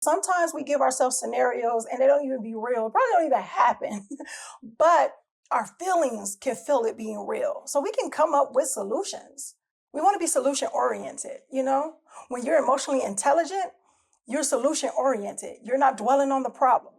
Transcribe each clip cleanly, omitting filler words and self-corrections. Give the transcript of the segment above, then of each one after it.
Sometimes we give ourselves scenarios and they don't even be real, probably don't even happen, but our feelings can feel it being real. So we can come up with solutions. We want to be solution oriented, you know? When you're emotionally intelligent, you're solution oriented. You're not dwelling on the problem.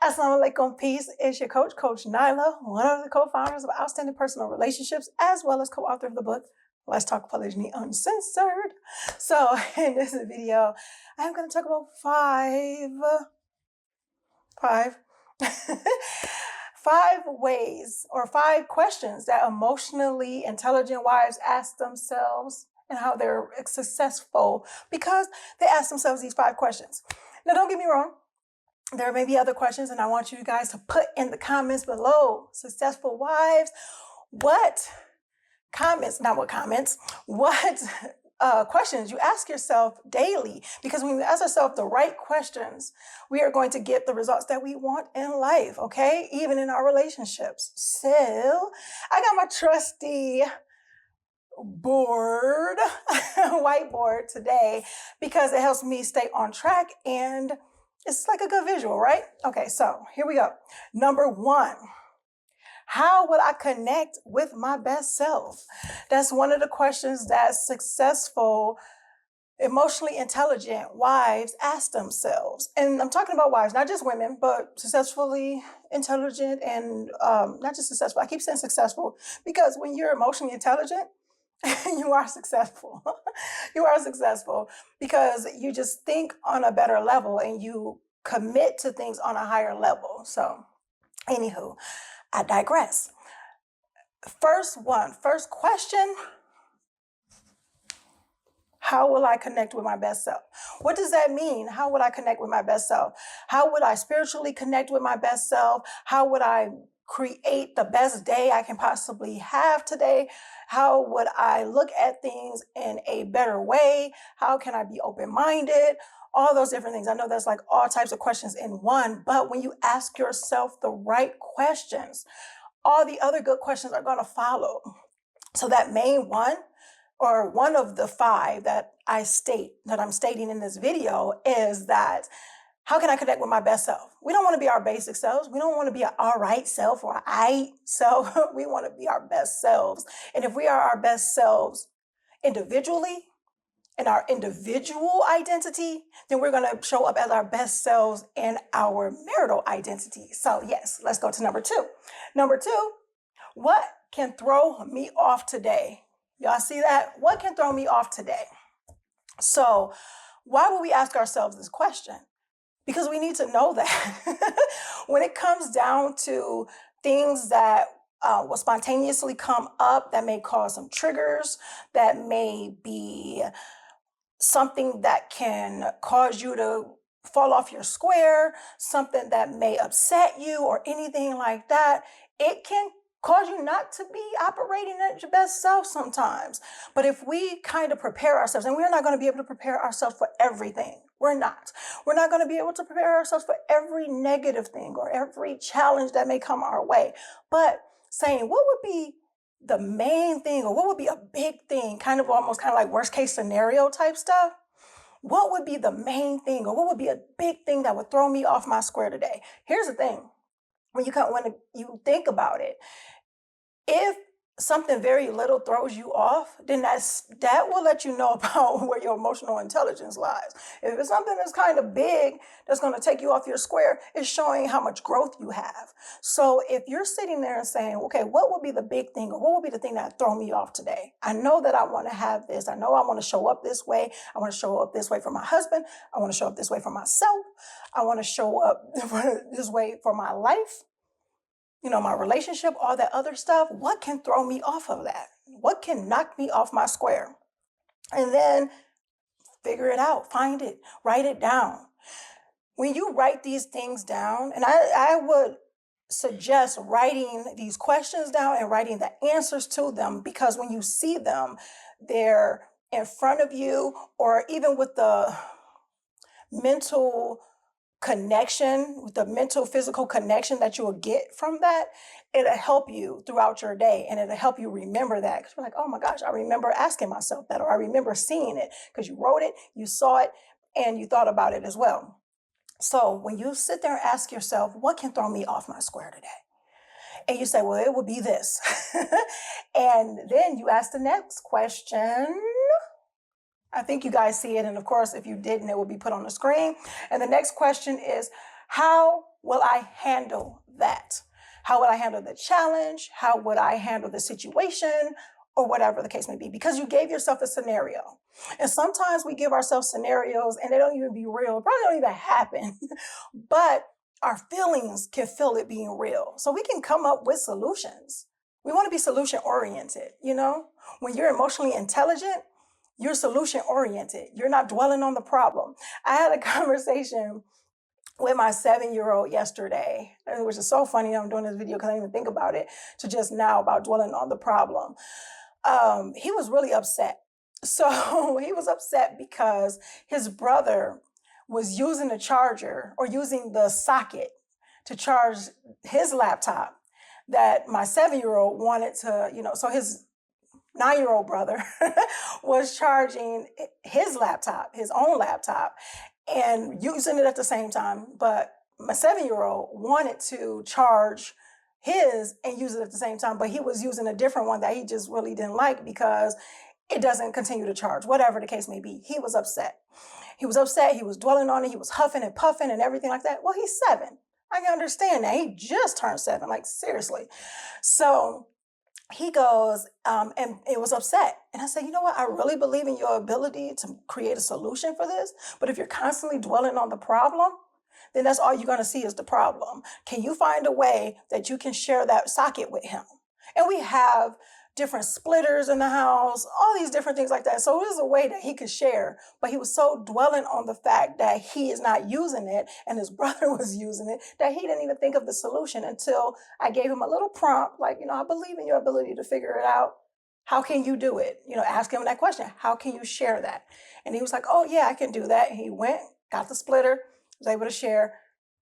Assalamu alaikum, peace. It's your coach, Coach Nyla, one of the co-founders of Outstanding Personal Relationships, as well as co-author of the book, Let's Talk Polygyny Uncensored. So in this video, I'm going to talk about five ways or 5 questions that emotionally intelligent wives ask themselves and how they're successful because they ask themselves these 5 questions. Now, don't get me wrong. There may be other questions, and I want you guys to put in the comments below. Successful wives, what questions you ask yourself daily? Because when we ask ourselves the right questions, we are going to get the results that we want in life, okay? Even in our relationships. So I got my trusty whiteboard today because it helps me stay on track and it's like a good visual, right? Okay, so here we go. Number 1, how would I connect with my best self? That's one of the questions that successful, emotionally intelligent wives ask themselves. And I'm talking about wives, not just women, but successfully intelligent and not just successful. I keep saying successful because when you're emotionally intelligent, you are successful. You are successful because you just think on a better level and you commit to things on a higher level. So, anywho, I digress. First question, how will I connect with my best self? What does that mean? How would I connect with my best self? How would I spiritually connect with my best self? How would I create the best day I can possibly have today? How would I look at things in a better way? How can I be open-minded? All those different things. I know there's like all types of questions in one, but when you ask yourself the right questions, all the other good questions are going to follow. So that main one, or one of the 5 that I'm stating in this video is that how can I connect with my best self? We don't want to be our basic selves. We don't want to be an all right self or I self. We want to be our best selves. And if we are our best selves individually in our individual identity, then we're going to show up as our best selves in our marital identity. So yes, let's go to number 2. Number 2, what can throw me off today? Y'all see that? What can throw me off today? So why would we ask ourselves this question? Because we need to know that when it comes down to things that will spontaneously come up that may cause some triggers, that may be something that can cause you to fall off your square, something that may upset you or anything like that, it can cause you not to be operating at your best self sometimes. But if we kind of prepare ourselves, and we're not going to be able to prepare ourselves for everything. We're not going to be able to prepare ourselves for every negative thing or every challenge that may come our way. But saying what would be the main thing or what would be a big thing, almost like worst case scenario type stuff. What would be the main thing or what would be a big thing that would throw me off my square today? Here's the thing. When you think about it, if something very little throws you off, then that will let you know about where your emotional intelligence lies. If it's something that's kind of big, that's going to take you off your square, it's showing how much growth you have. So if you're sitting there and saying, okay, what would be the big thing or what would be the thing that throw me off today? I know that I want to have this. I know I want to show up this way. I want to show up this way for my husband. I want to show up this way for myself. I want to show up this way for my life. My relationship, all that other stuff. What can throw me off of that? What can knock me off my square? And then Figure it out, find it, write it down. When you write these things down, and I would suggest writing these questions down and writing the answers to them, because when you see them, they're in front of you, or even with the mental connection, with the mental physical connection that you will get from that, it'll help you throughout your day, and it'll help you remember that, because you're like, oh my gosh, I remember asking myself that, or I remember seeing it, because you wrote it, you saw it, and you thought about it as well. So when you sit there and ask yourself, what can throw me off my square today? And you say, well, it would be this. And then you ask the next question. I think you guys see it. And of course, if you didn't, it will be put on the screen. And the next question is, how will I handle that? How would I handle the challenge? How would I handle the situation? Or whatever the case may be, because you gave yourself a scenario. And sometimes we give ourselves scenarios and they don't even be real, probably don't even happen, but our feelings can feel it being real. So we can come up with solutions. We want to be solution oriented, you know? When you're emotionally intelligent, you're solution oriented. You're not dwelling on the problem. I had a conversation with my 7-year-old yesterday, which is so funny. I'm doing this video because I didn't even think about it to just now about dwelling on the problem. He was really upset. So he was upset because his brother was using the charger, or using the socket to charge his laptop that my 7-year-old wanted to, so his 9-year-old brother was charging his laptop, his own laptop, and using it at the same time. But my 7-year-old wanted to charge his and use it at the same time, but he was using a different one that he just really didn't like because it doesn't continue to charge, whatever the case may be. He was upset. He was upset. He was dwelling on it. He was huffing and puffing and everything like that. Well, he's 7. I can understand that. He just turned 7, like seriously. So he goes, and it was upset. And I said, you know what? I really believe in your ability to create a solution for this. But if you're constantly dwelling on the problem, then that's all you're going to see is the problem. Can you find a way that you can share that socket with him? And we have different splitters in the house, all these different things like that. So it was a way that he could share, but he was so dwelling on the fact that he is not using it and his brother was using it that he didn't even think of the solution until I gave him a little prompt, like, I believe in your ability to figure it out. How can you do it? Ask him that question. How can you share that? And he was like, oh yeah, I can do that. And he went, got the splitter, was able to share,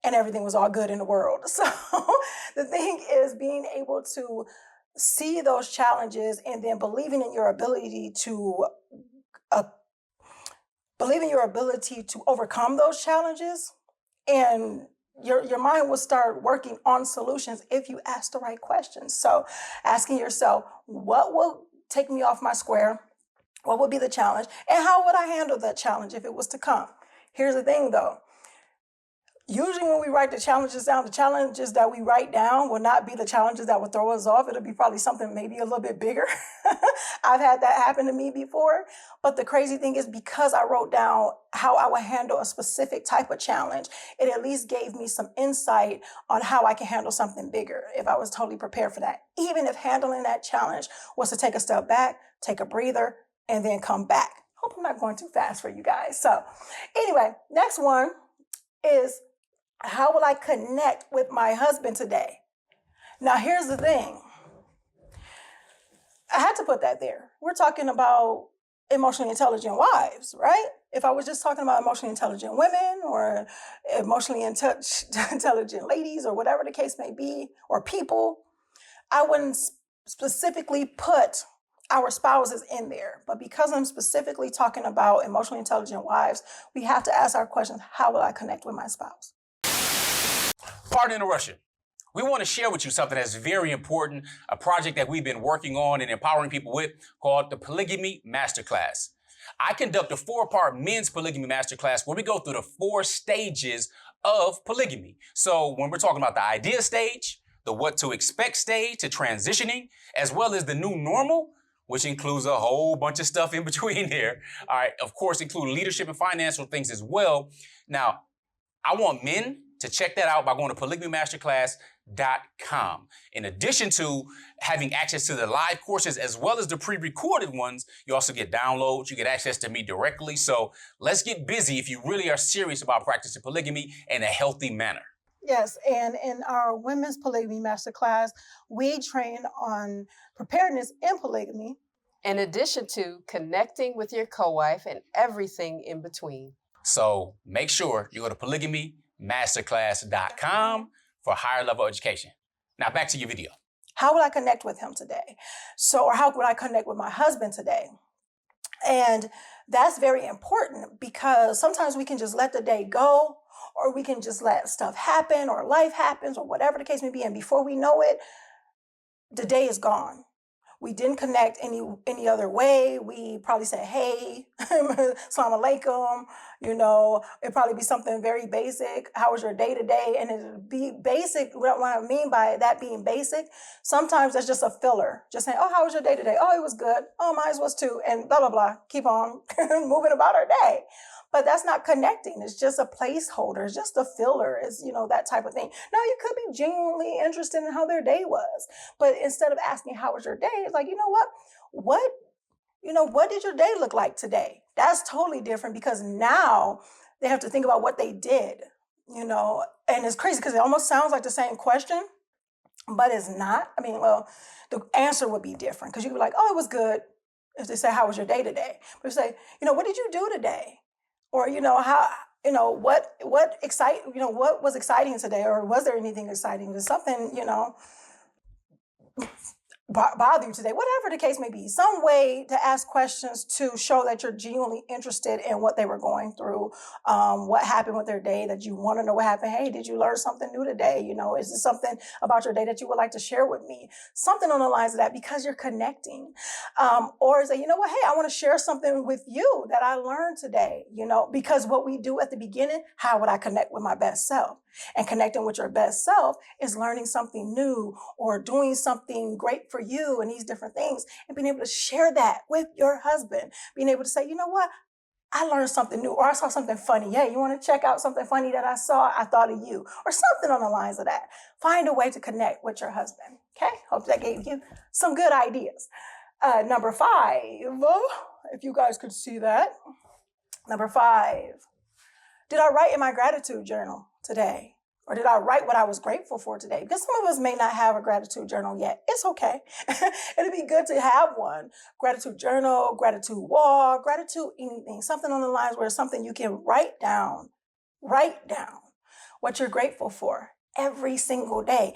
and everything was all good in the world. So the thing is being able to see those challenges and then believing in your ability to overcome those challenges, and your mind will start working on solutions if you ask the right questions. So asking yourself, what will take me off my square? What would be the challenge? And how would I handle that challenge if it was to come? Here's the thing though. Usually when we write the challenges down, the challenges that we write down will not be the challenges that will throw us off. It'll be probably something maybe a little bit bigger. I've had that happen to me before. But the crazy thing is, because I wrote down how I would handle a specific type of challenge, it at least gave me some insight on how I can handle something bigger if I was totally prepared for that. Even if handling that challenge was to take a step back, take a breather, and then come back. Hope I'm not going too fast for you guys. So anyway, next one is, how will I connect with my husband today? Now, here's the thing. I had to put that there. We're talking about emotionally intelligent wives, right? If I was just talking about emotionally intelligent women or emotionally intelligent ladies or whatever the case may be, or people, I wouldn't specifically put our spouses in there. But because I'm specifically talking about emotionally intelligent wives, we have to ask our questions, how will I connect with my spouse? Pardon the interruption. We want to share with you something that's very important, a project that we've been working on and empowering people with called the Polygamy Masterclass. I conduct a 4-part men's polygamy masterclass where we go through the 4 stages of polygamy. So when we're talking about the idea stage, the what to expect stage to transitioning, as well as the new normal, which includes a whole bunch of stuff in between there. All right, of course, include leadership and financial things as well. Now, I want men to check that out by going to polygamymasterclass.com. PREPAREDNESS.com. In addition to having access to the live courses as well as the pre-recorded ones, you also get downloads, you get access to me directly. So let's get busy if you really are serious about practicing polygamy in a healthy manner. Yes, and in our Women's Polygamy Masterclass, we train on preparedness in polygamy. In addition to connecting with your co-wife and everything in between. So make sure you go to POLYGAMYMasterclass.com for higher level education. Now back to your video. How would I connect with him today? Or how would I connect with my husband today? And that's very important because sometimes we can just let the day go, or we can just let stuff happen, or life happens, or whatever the case may be. And before we know it, the day is gone. We didn't connect any other way. We probably said, hey, Salaam alaikum, it'd probably be something very basic. How was your day today? And it'd be basic. What I mean by that being basic, sometimes that's just a filler. Just saying, oh, how was your day today? Oh, it was good. Oh, mine was too. And blah, blah, blah. Keep on moving about our day. But that's not connecting. It's just a placeholder. It's just a filler. It's, that type of thing. Now, you could be genuinely interested in how their day was. But instead of asking, how was your day? It's like, what did your day look like today? That's totally different because now they have to think about what they did, and it's crazy because it almost sounds like the same question, but it's not. The answer would be different because you could be like, oh, it was good. If they say, how was your day today? But you say, what did you do today? Or, what was exciting today? Or was there anything exciting? Did something, bother you today? Whatever the case may be, some way to ask questions to show that you're genuinely interested in what they were going through, what happened with their day, that you want to know what happened. Hey, did you learn something new today? Is there something about your day that you would like to share with me? Something on the lines of that, because you're connecting. Or say, hey, I want to share something with you that I learned today, because what we do at the beginning, how would I connect with my best self? And connecting with your best self is learning something new or doing something great for you and these different things, and being able to share that with your husband, being able to say, what? I learned something new, or I saw something funny. Hey, you want to check out something funny that I saw? I thought of you, or something on the lines of that. Find a way to connect with your husband. Okay. Hope that gave you some good ideas. Number 5, if you guys could see that. Number 5, did I write in my gratitude journal today? Or did I write what I was grateful for today? Because some of us may not have a gratitude journal yet. It's okay. It'd be good to have one. Gratitude journal, gratitude wall, gratitude anything. Something on the lines where it's something you can write down what you're grateful for every single day.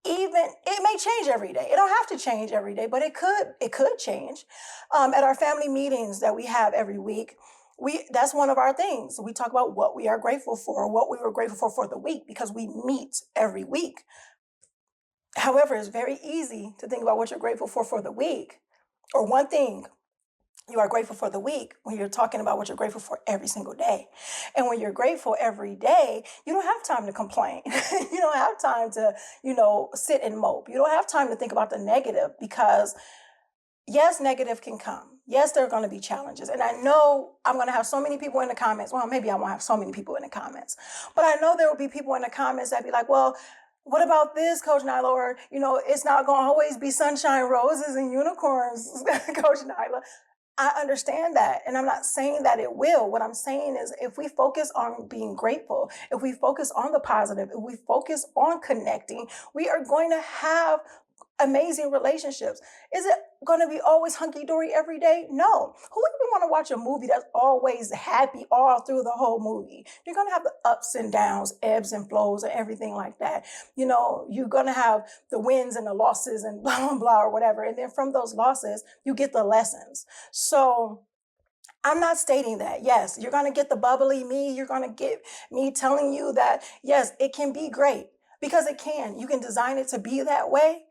Even it may change every day. It don't have to change every day, but it could change. At our family meetings that we have every week, that's one of our things. We talk about what we are grateful for, what we were grateful for the week, because we meet every week. However, it's very easy to think about what you're grateful for the week, or one thing you are grateful for the week when you're talking about what you're grateful for every single day. And when you're grateful every day, you don't have time to complain. You don't have time to, sit and mope. You don't have time to think about the negative, because yes, negative can come. Yes, there are going to be challenges. And I know I'm going to have so many people in the comments. Well, maybe I won't have so many people in the comments, but I know there will be people in the comments that be like, well, what about this, Coach Nyla? Or, it's not going to always be sunshine, roses, and unicorns, Coach Nyla. I understand that. And I'm not saying that it will. What I'm saying is, if we focus on being grateful, if we focus on the positive, if we focus on connecting, we are going to have amazing relationships. Is it going to be always hunky-dory every day? No. Who even want to watch a movie that's always happy all through the whole movie? You're going to have the ups and downs, ebbs and flows, and everything like that. You're going to have the wins and the losses and blah, blah, blah, or whatever. And then from those losses, you get the lessons. So I'm not stating that. Yes, you're going to get the bubbly me. You're going to get me telling you that, yes, it can be great, because it can. You can design it to be that way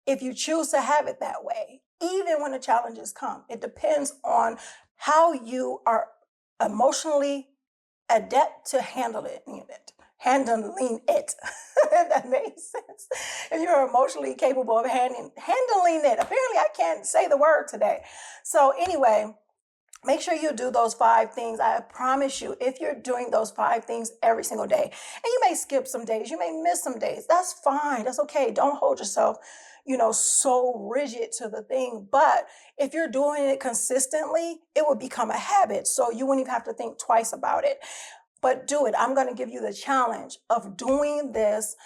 if you choose to have it that way, even when the challenges come. It depends on how you are emotionally adept to handling it. If that makes sense. If you're emotionally capable of handling it. Apparently, I can't say the word today. So anyway, Make sure you do those 5 things. I promise you, if you're doing those 5 things every single day, and you may skip some days, you may miss some days, that's fine. That's okay. Don't hold yourself, so rigid to the thing. But if you're doing it consistently, it will become a habit. So you wouldn't even have to think twice about it. But do it. I'm going to give you the challenge of doing this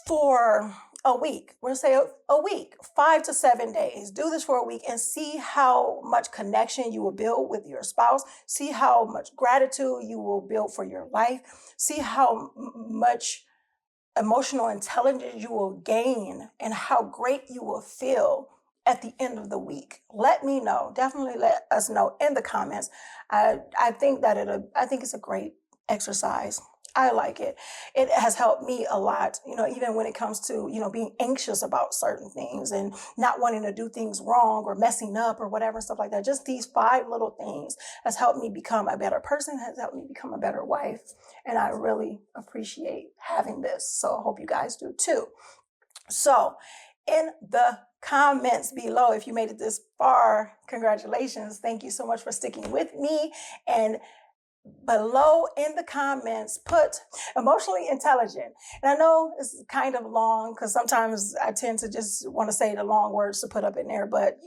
for a week. We'll say a week, 5 to 7 days. Do this for a week and see how much connection you will build with your spouse. See how much gratitude you will build for your life. See how much emotional intelligence you will gain and how great you will feel at the end of the week. Let me know. Definitely let us know in the comments. I think it's a great exercise. I like it. It has helped me a lot, even when it comes to, being anxious about certain things and not wanting to do things wrong or messing up or whatever, stuff like that. Just these 5 little things has helped me become a better person, has helped me become a better wife. And I really appreciate having this. So I hope you guys do too. So in the comments below, if you made it this far, congratulations. Thank you so much for sticking with me. And below in the comments, put emotionally intelligent. And I know it's kind of long because sometimes I tend to just want to say the long words to put up in there, but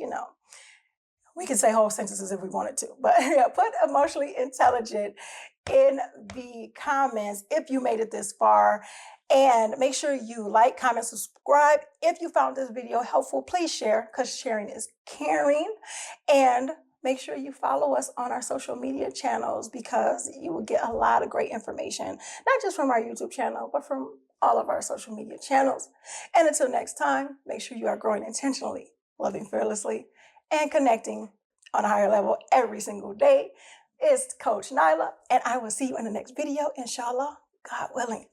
we can say whole sentences if we wanted to. But yeah, put emotionally intelligent in the comments if you made it this far. And make sure you like, comment, subscribe. If you found this video helpful, please share because sharing is caring. And make sure you follow us on our social media channels because you will get a lot of great information, not just from our YouTube channel, but from all of our social media channels. And until next time, make sure you are growing intentionally, loving fearlessly, and connecting on a higher level every single day. It's Coach Nyla, and I will see you in the next video, inshallah, God willing.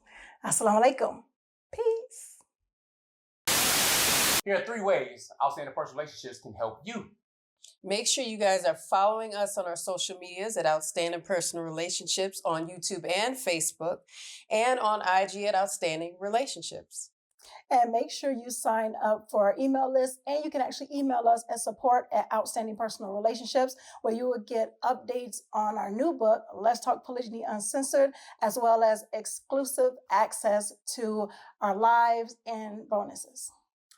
Assalamu alaikum. Peace. Here are 3 ways outstanding personal relationships can help you. Make sure you guys are following us on our social medias at Outstanding Personal Relationships on YouTube and Facebook, and on IG at Outstanding Relationships. And make sure you sign up for our email list. And you can actually email us at support@Outstanding Personal Relationships, where you will get updates on our new book, Let's Talk Polygyny Uncensored, as well as exclusive access to our lives and bonuses.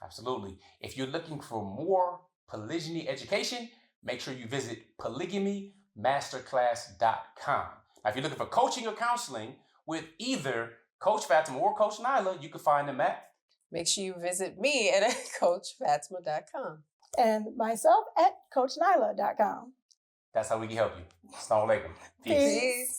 Absolutely. If you're looking for more polygyny education, make sure you visit POLYGAMYmasterclass.com. Now, if you're looking for coaching or counseling with either Coach Fatima or Coach Nyla, you can find them at. Make sure you visit me at CoachFatima.com. And myself at CoachNyla.com. That's how we can help you. Assalamu alaikum. Peace.